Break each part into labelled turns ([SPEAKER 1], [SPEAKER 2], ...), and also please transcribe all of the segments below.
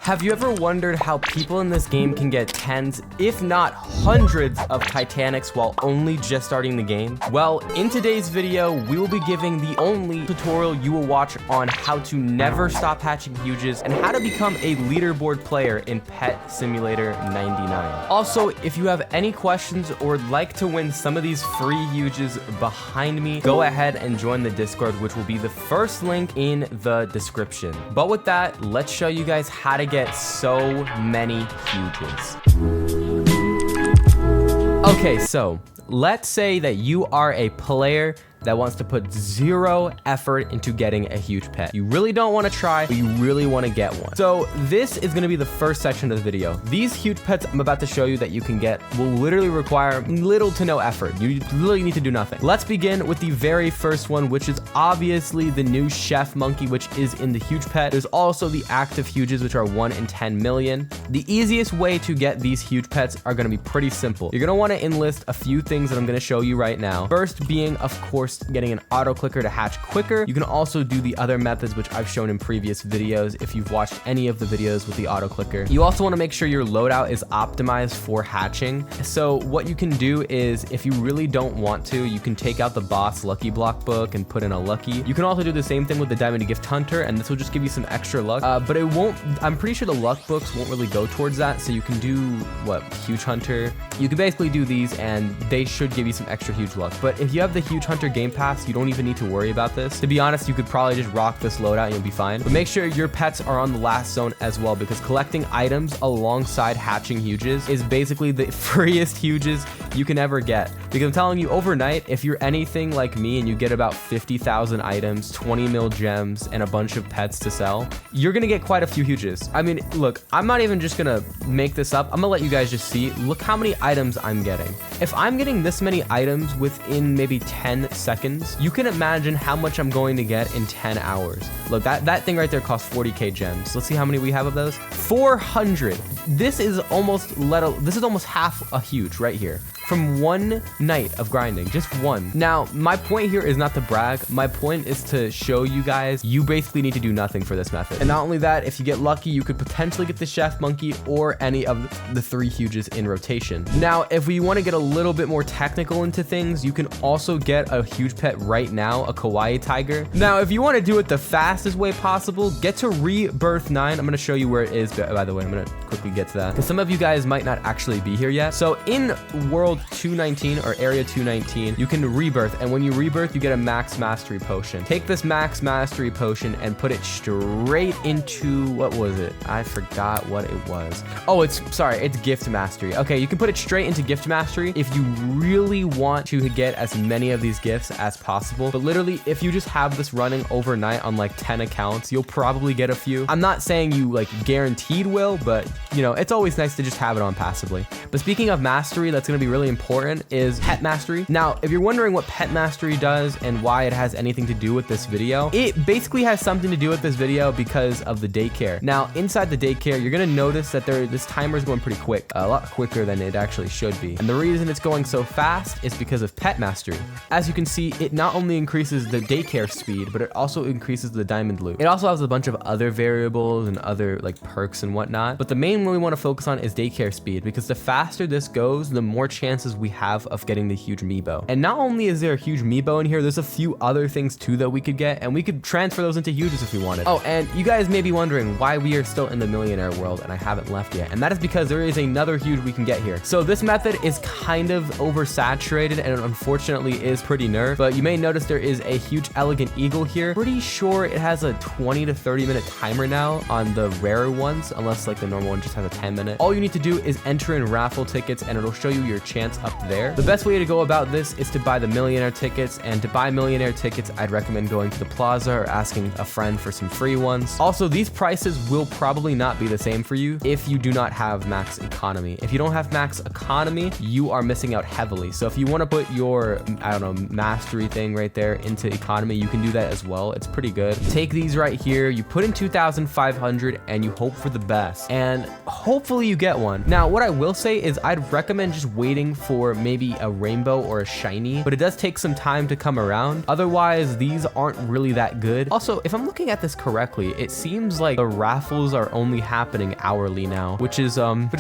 [SPEAKER 1] Have you ever wondered how people in this game can get tens, if not hundreds of Titanics while only just starting the game? Well, in today's video, we will be giving the only tutorial you will watch on how to never stop hatching huges and how to become a leaderboard player in Pet Simulator 99. Also, if you have any questions or would like to win some of these free huges behind me, go ahead and join the Discord, which will be the first link in the description. But with that, let's show you guys how to get so many huges. Okay, so let's say that you are a player that wants to put zero effort into getting a huge pet. You really don't want to try, but you really want to get one. So this is going to be the first section of the video. These huge pets I'm about to show you that you can get will literally require little to no effort. You literally need to do nothing. Let's begin with the very first one, which is obviously the new chef monkey, which is in the huge pet. There's also the active huges, which are 1 in 10 million. The easiest way to get these huge pets are going to be pretty simple. You're going to want to enlist a few things that I'm going to show you right now. First being, of course, getting an auto clicker to hatch quicker. You can also do the other methods which I've shown in previous videos if you've watched any of the videos with the auto clicker. You also want to make sure your loadout is optimized for hatching. So what you can do is, if you really don't want to, you can take out the boss lucky block book and put in a lucky. You can also do the same thing with the diamond gift hunter, and this will just give you some extra luck, but it won't, I'm pretty sure the luck books won't really go towards that. So you can do what, huge hunter. You can basically do these and they should give you some extra huge luck. But if you have the huge hunter game pass, you don't even need to worry about this. To be honest, you could probably just rock this loadout and you'll be fine. But make sure your pets are on the last zone as well, because collecting items alongside hatching huges is basically the freest huges you can ever get. Because I'm telling you, overnight, if you're anything like me and you get about 50,000 items, 20 mil gems, and a bunch of pets to sell, you're gonna get quite a few huges. I mean, look, I'm not even just gonna make this up. I'm gonna let you guys just see. Look how many items I'm getting. If I'm getting this many items within maybe 10 seconds, you can imagine how much I'm going to get in 10 hours. Look, that thing right there costs 40k gems. Let's see how many we have of those. 400. This is almost half a huge right here. From one night of grinding, just one. Now, my point here is not to brag. My point is to show you guys, you basically need to do nothing for this method. And not only that, if you get lucky, you could potentially get the chef monkey or any of the 3 huges in rotation. Now, if we want to get a little bit more technical into things, you can also get a huge pet right now, a kawaii tiger. Now, if you want to do it the fastest way possible, get to Rebirth 9. I'm going to show you where it is, by the way. I'm going to quickly get to that, because some of you guys might not actually be here yet. So in World 219 or Area 219, you can rebirth, and when you rebirth, you get a max mastery potion. Take this max mastery potion and put it straight into, what was it? I forgot what it was. Oh, it's gift mastery. Okay, you can put it straight into gift mastery if you really want to get as many of these gifts as possible. But literally, if you just have this running overnight on like 10 accounts, you'll probably get a few. I'm not saying you like guaranteed will, but you know, it's always nice to just have it on passively. But speaking of mastery, that's going to be really important, is pet mastery. Now, if you're wondering what pet mastery does and why it has anything to do with this video, it basically has something to do with this video because of the daycare. Now, inside the daycare, you're going to notice that this timer is going pretty quick, a lot quicker than it actually should be. And the reason it's going so fast is because of pet mastery. As you can see, it not only increases the daycare speed, but it also increases the diamond loot. It also has a bunch of other variables and other like perks and whatnot. But the main one we want to focus on is daycare speed, because the faster this goes, the more chances we have of getting the huge Meebo. And not only is there a huge Meebo in here, there's a few other things too that we could get, and we could transfer those into huges if we wanted. Oh, and you guys may be wondering why we are still in the millionaire world and I haven't left yet. And that is because there is another huge we can get here. So this method is kind of oversaturated and it unfortunately is pretty nerfed, but you may notice there is a huge elegant eagle here. Pretty sure it has a 20 to 30 minute timer now on the rarer ones, unless like the normal one just has a 10-minute. All you need to do is enter in raffle tickets and it'll show you your chance up there. The best way to go about this is to buy the millionaire tickets, and to buy millionaire tickets, I'd recommend going to the plaza or asking a friend for some free ones. Also, these prices will probably not be the same for you if you do not have max economy. If you don't have max economy, you are missing out heavily. So if you want to put your, I don't know, mastery thing right there into economy, you can do that as well. It's pretty good. Take these right here, you put in 2,500 and you hope for the best, and hopefully you get one. Now, what I will say is I'd recommend just waiting for maybe a rainbow or a shiny, but it does take some time to come around. Otherwise, these aren't really that good. Also, if I'm looking at this correctly, it seems like the raffles are only happening hourly now, which is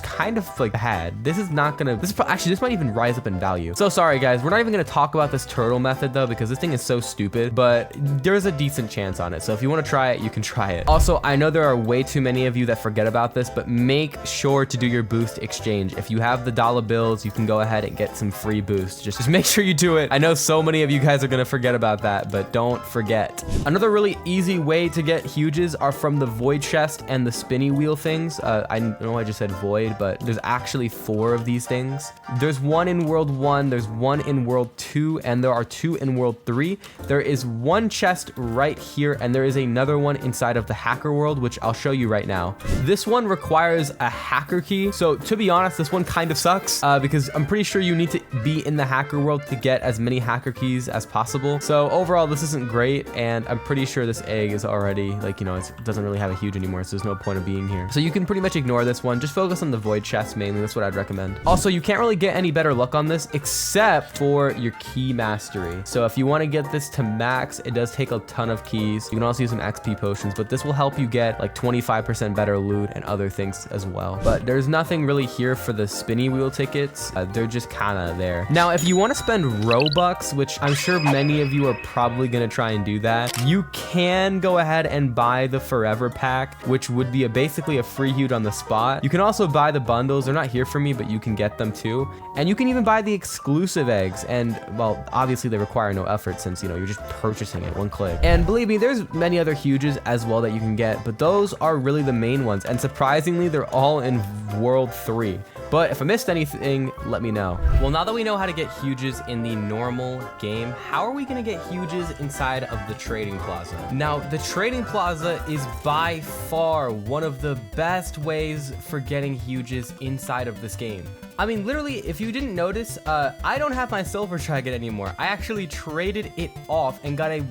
[SPEAKER 1] kind of like bad. This is not gonna, actually, this might even rise up in value. So sorry guys, we're not even gonna talk about this turtle method though, because this thing is so stupid, but there's a decent chance on it. So if you wanna try it, you can try it. Also, I know there are way too many of you that forget about this, but make sure to do your boost exchange. If you have the dollar bills, you can go ahead and get some free boosts. Just make sure you do it. I know so many of you guys are gonna forget about that, but don't forget. Another really easy way to get huges are from the void chest and the spinny wheel things. I know I just said void, but there's actually 4 of these things. There's one in world 1, there's one in world 2, and there are 2 in world 3. There is one chest right here, and there is another one inside of the hacker world, which I'll show you right now. This one requires a hacker key. So to be honest, this one kind of sucks because I'm pretty sure you need to be in the hacker world to get as many hacker keys as possible. So overall, this isn't great, and I'm pretty sure this egg is already like, it doesn't really have a huge anymore, so there's no point of being here. So you can pretty much ignore this one. Just focus on the void chest mainly. That's what I'd recommend. Also, you can't really get any better luck on this except for your key mastery. So if you want to get this to max, it does take a ton of keys. You can also use some XP potions, but this will help you get like 25% better loot and other things as well. But there's nothing really here for the spinny wheel tickets. They're just kind of there. Now, if you want to spend Robux, which I'm sure many of you are probably going to try and do that, you can go ahead and buy the forever pack, which would be basically a free huge on the spot. You can also buy the bundles. They're not here for me, but you can get them too. And you can even buy the exclusive eggs. And well, obviously they require no effort since, you're just purchasing it one click. And believe me, there's many other huges as well that you can get, but those are really the main ones. And surprisingly, they're all in world 3. But if I missed anything, let me know. Well, now that we know how to get huges in the normal game, how are we gonna get huges inside of the trading plaza? Now, the trading plaza is by far one of the best ways for getting huges inside of this game. I mean, literally, if you didn't notice, I don't have my silver dragon anymore. I actually traded it off and got a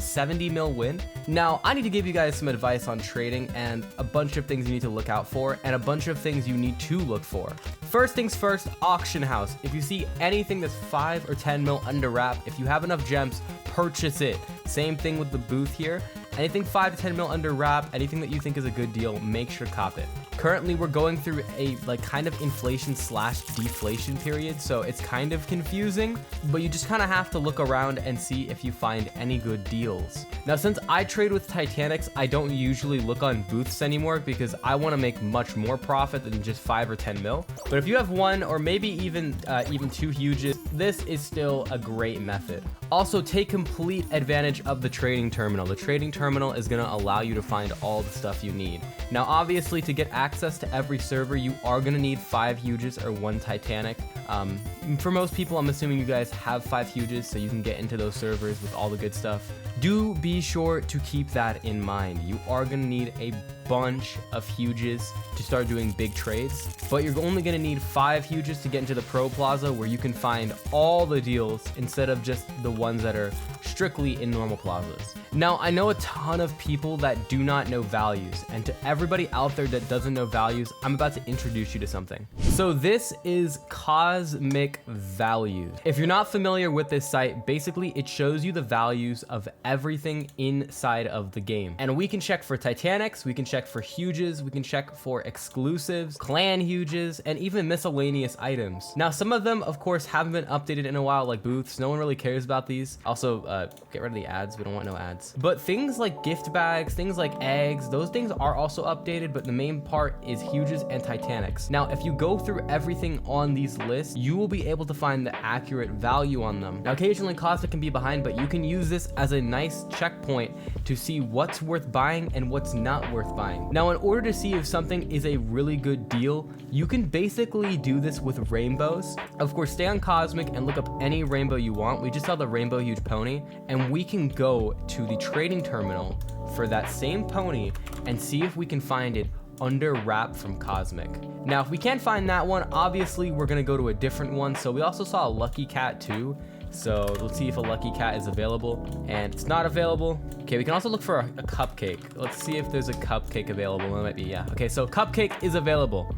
[SPEAKER 1] 70 mil win? Now, I need to give you guys some advice on trading and a bunch of things you need to look out for and a bunch of things you need to look for. First things first, auction house. If you see anything that's 5 or 10 mil under wrap, if you have enough gems, purchase it. Same thing with the booth here. Anything 5 to 10 mil under wrap, anything that you think is a good deal, make sure to cop it. Currently, we're going through a kind of inflation / deflation period, so it's kind of confusing, but you just kind of have to look around and see if you find any good deals. Now, since I trade with Titanics, I don't usually look on booths anymore because I want to make much more profit than just 5 or 10 mil. But if you have 1 or maybe even 2 huges, this is still a great method. Also, take complete advantage of the trading terminal. The trading terminal is going to allow you to find all the stuff you need. Now, obviously, to get access to every server, you are going to need 5 huges or 1 Titanic. For most people, I'm assuming you guys have 5 huges, so you can get into those servers with all the good stuff. Do be sure to keep that in mind. You are going to need a bunch of huges to start doing big trades, but you're only going to need 5 huges to get into the Pro Plaza, where you can find all the deals instead of just the ones that are strictly in normal plazas. Now, I know a ton of people that do not know values, and to everybody out there that doesn't know values, I'm about to introduce you to something. So this is Cosmic Values. If you're not familiar with this site, basically it shows you the values of everything inside of the game. And we can check for Titanics, we can check for huges, we can check for exclusives, clan huges, and even miscellaneous items. Now, some of them, of course, haven't been updated in a while, like booths. No one really cares about these. Also, get rid of the ads. We don't want no ads. But things like gift bags, things like eggs, those things are also updated, but the main part is huges and Titanics. Now, if you go through everything on these lists, you will be able to find the accurate value on them. Now, occasionally Cosmic can be behind, but you can use this as a nice checkpoint to see what's worth buying and what's not worth buying. Now, in order to see if something is a really good deal, you can basically do this with rainbows. Of course, stay on Cosmic and look up any rainbow you want. We just saw the rainbow huge pony, and we can go to the trading terminal for that same pony and see if we can find it under wrap from Cosmic. Now, if we can't find that one, obviously we're gonna go to a different one. So we also saw a lucky cat too. So let's see if a lucky cat is available, and it's not available. Okay, we can also look for a cupcake. Let's see if there's a cupcake available. It might be, yeah. Okay, so cupcake is available.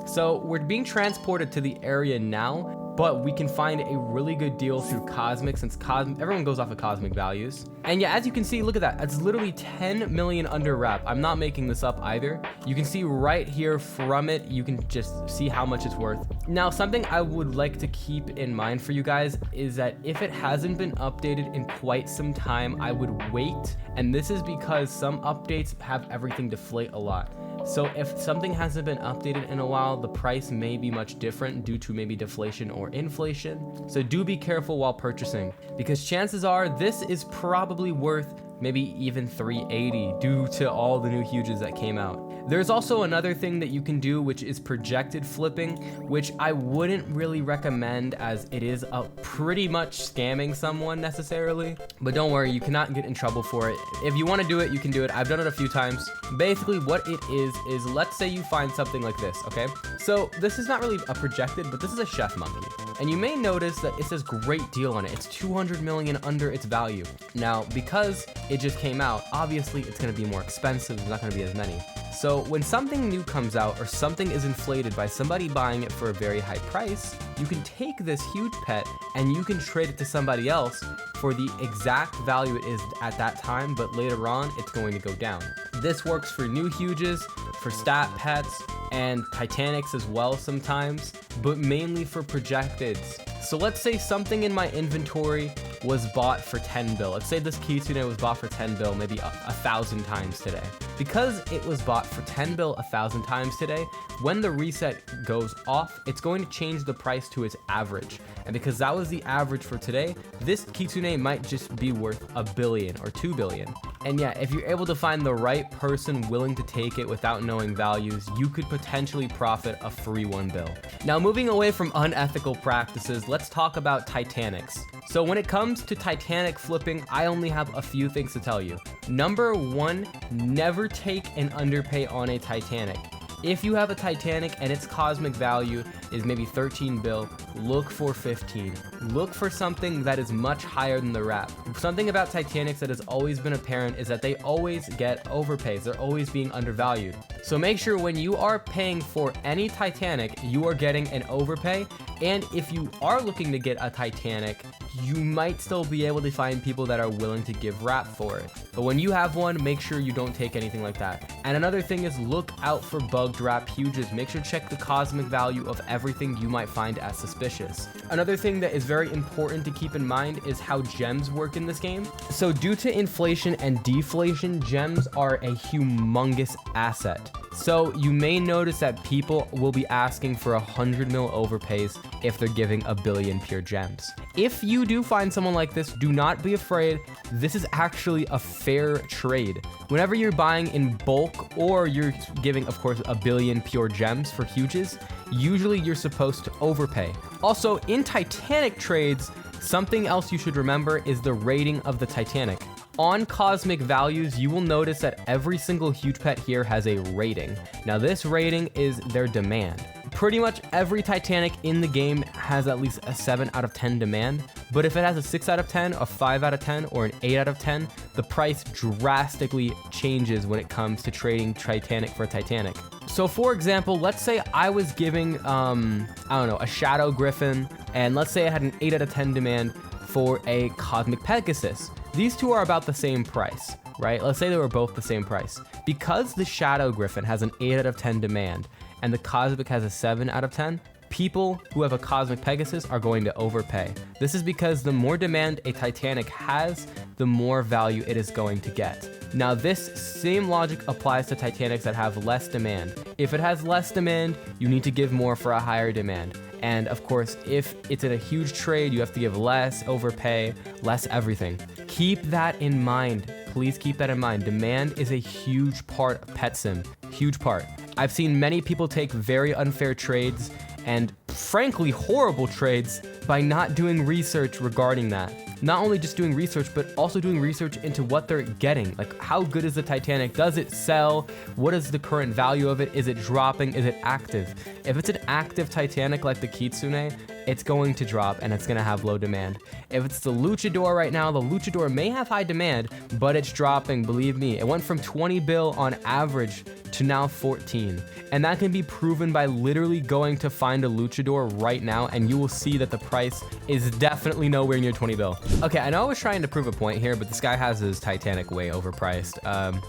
[SPEAKER 1] So we're being transported to the area now, but we can find a really good deal through Cosmic, since everyone goes off of Cosmic values. And yeah, as you can see, look at that. It's literally 10 million under wrap. I'm not making this up either. You can see right here from it, you can just see how much it's worth. Now, something I would like to keep in mind for you guys is that if it hasn't been updated in quite some time, I would wait. And this is because some updates have everything deflate a lot. So if something hasn't been updated in a while, the price may be much different due to maybe deflation or inflation. So do be careful while purchasing, because chances are this is probably worth maybe even 380 due to all the new huges that came out. There's also another thing that you can do, which is projected flipping, which I wouldn't really recommend as it is pretty much scamming someone necessarily. But don't worry, you cannot get in trouble for it. If you want to do it, you can do it. I've done it a few times. Basically what it is let's say you find something like this, okay? So this is not really a projected, but this is a chef monkey. And you may notice that it says great deal on it. It's 200 million under its value. Now, because it just came out, obviously it's gonna be more expensive, there's not gonna be as many. So when something new comes out or something is inflated by somebody buying it for a very high price, you can take this huge pet and you can trade it to somebody else for the exact value it is at that time, but later on it's going to go down. This works for new huges, for stat pets, and Titanics as well sometimes, but mainly for projecteds. So let's say something in my inventory was bought for 10 bill. Let's say this Kitsune was bought for 10 bill maybe 1,000 times today. Because it was bought for 10 bill 1,000 times today, when the reset goes off, it's going to change the price to its average. And because that was the average for today, this Kitsune might just be worth 1 billion or 2 billion. And yeah, if you're able to find the right person willing to take it without knowing values, you could potentially profit a free 1 bill. Now, moving away from unethical practices, let's talk about Titanics. So when it comes to Titanic flipping, I only have a few things to tell you. Number 1, never take an underpay on a Titanic. If you have a Titanic and its cosmic value is maybe 13 bill, look for 15. Look for something that is much higher than the wrap. Something about Titanics that has always been apparent is that they always get overpays. They're always being undervalued. So make sure when you are paying for any Titanic, you are getting an overpay. And if you are looking to get a Titanic, you might still be able to find people that are willing to give wrap for it. But when you have one, make sure you don't take anything like that. And another thing is look out for bugged wrap huges. Make sure to check the cosmic value of everything you might find as suspicious. Another thing that is very important to keep in mind is how gems work in this game. So due to inflation and deflation, gems are a humongous asset. So you may notice that people will be asking for 100 mil overpays if they're giving 1 billion pure gems. If you do find someone like this, do not be afraid. This is actually a fair trade. Whenever you're buying in bulk or you're giving, of course, 1 billion pure gems for huges, usually you're supposed to overpay. Also, in Titanic trades, something else you should remember is the rating of the Titanic. On cosmic values, you will notice that every single huge pet here has a rating. Now this rating is their demand. Pretty much every Titanic in the game has at least a 7 out of 10 demand, but if it has a 6 out of 10, a 5 out of 10, or an 8 out of 10, the price drastically changes when it comes to trading Titanic for Titanic. So for example, let's say I was giving, a Shadow Griffin, and let's say I had an 8 out of 10 demand for a Cosmic Pegasus. These two are about the same price, right? Let's say they were both the same price. Because the Shadow Griffin has an 8 out of 10 demand and the Cosmic has a 7 out of 10, people who have a Cosmic Pegasus are going to overpay. This is because the more demand a Titanic has, the more value it is going to get. Now this same logic applies to Titanics that have less demand. If it has less demand, you need to give more for a higher demand. And of course, if it's in a huge trade, you have to give less, overpay, less everything. Keep that in mind. Please keep that in mind. Demand is a huge part of Pet Sim. Huge part. I've seen many people take very unfair trades and frankly horrible trades by not doing research regarding that. Not only just doing research, but also doing research into what they're getting. Like, how good is the Titanic? Does it sell? What is the current value of it? Is it dropping? Is it active? If it's an active Titanic like the Kitsune, it's going to drop and it's going to have low demand. If it's the Luchador right now, the Luchador may have high demand, but it's dropping, believe me. It went from 20 bill on average to now 14. And that can be proven by literally going to find a luchador right now, and you will see that the price is definitely nowhere near 20 bill. Okay, I know I was trying to prove a point here, but this guy has his Titanic way overpriced.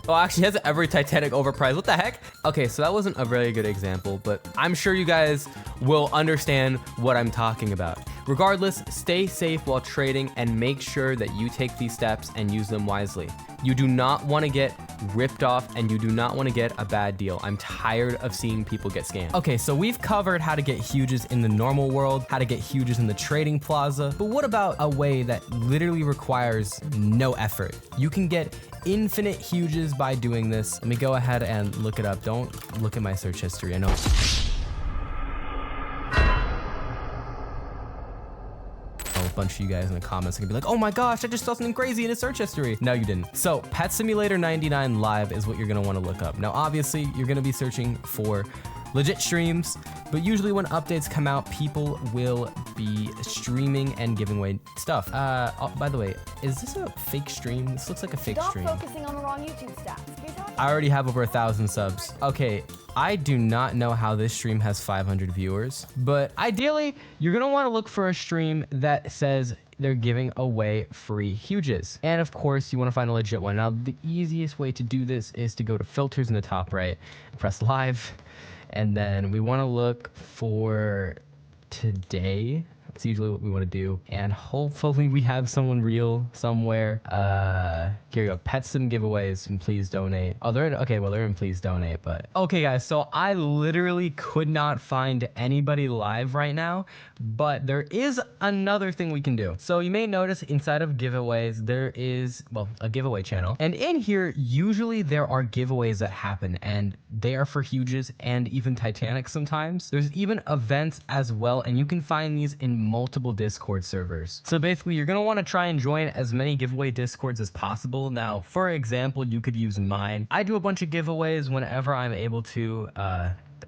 [SPEAKER 1] Well, actually, he has every Titanic overpriced. What the heck? Okay, so that wasn't a very good example, but I'm sure you guys will understand what I'm talking about. Regardless, stay safe while trading and make sure that you take these steps and use them wisely. You do not want to get ripped off, and you do not want to get a bad deal. I'm tired of seeing people get scammed. Okay, so we've covered how to get huges in the normal world, how to get huges in the trading plaza, but what about a way that literally requires no effort? You can get infinite huges by doing this. Let me go ahead and look it up. Don't look at my search history. I know. A bunch of you guys in the comments are gonna be like, oh my gosh, I just saw something crazy in his search history. No, you didn't. So Pet Simulator 99 Live is what you're gonna wanna look up. Now, obviously, you're gonna be searching for legit streams, but usually when updates come out, people will be streaming and giving away stuff. Oh, by the way, is this a fake stream? This looks like a fake stream.
[SPEAKER 2] Stop focusing on the wrong YouTube stats.
[SPEAKER 1] I already have over 1,000 subs. Okay, I do not know how this stream has 500 viewers, but ideally, you're gonna wanna look for a stream that says they're giving away free huges. And of course, you wanna find a legit one. Now, the easiest way to do this is to go to filters in the top right, press live, and then we wanna look for today. That's usually what we want to do, and hopefully we have someone real somewhere. Here we go. Pet Sim giveaways, and please donate. Oh, they're in, okay, well, they're in please donate, but okay, guys, so I literally could not find anybody live right now, but there is another thing we can do. So you may notice inside of giveaways there is, well, a giveaway channel, and in here usually there are giveaways that happen, and they are for huges and even Titanic sometimes. There's even events as well, and you can find these in multiple Discord servers. So basically, you're gonna want to try and join as many giveaway Discords as possible. Now, for example, you could use mine. I do a bunch of giveaways whenever I'm able to.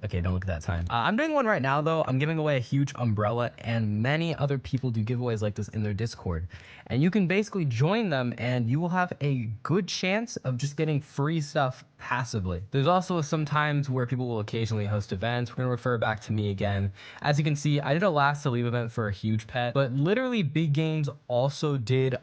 [SPEAKER 1] Okay, don't look at that time. I'm doing one right now, though. I'm giving away a huge umbrella, and many other people do giveaways like this in their Discord. And you can basically join them, and you will have a good chance of just getting free stuff passively. There's also some times where people will occasionally host events. We're gonna refer back to me again. As you can see, I did a last to leave event for a huge pet, but literally Big Games also did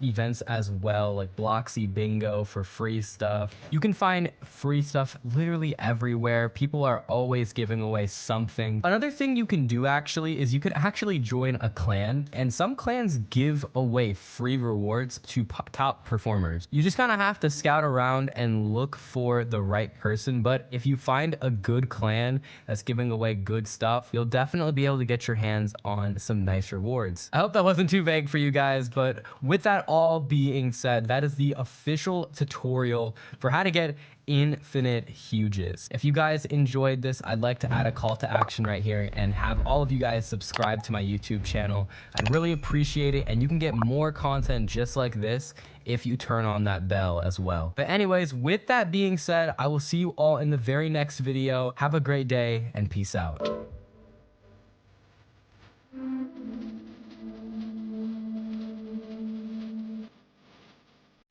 [SPEAKER 1] events as well, like Bloxy Bingo for free stuff. You can find free stuff literally everywhere. People are always giving away something. Another thing you can do actually is you could actually join a clan, and some clans give away free rewards to top performers. You just kind of have to scout around and look for the right person, but if you find a good clan that's giving away good stuff, you'll definitely be able to get your hands on some nice rewards. I hope that wasn't too vague for you guys, but with that all being said, that is the official tutorial for how to get infinite huges. If you guys enjoyed this, I'd like to add a call to action right here and have all of you guys subscribe to my YouTube channel. I'd really appreciate it, and you can get more content just like this if you turn on that bell as well. But anyways, with that being said, I will see you all in the very next video. Have a great day and peace out.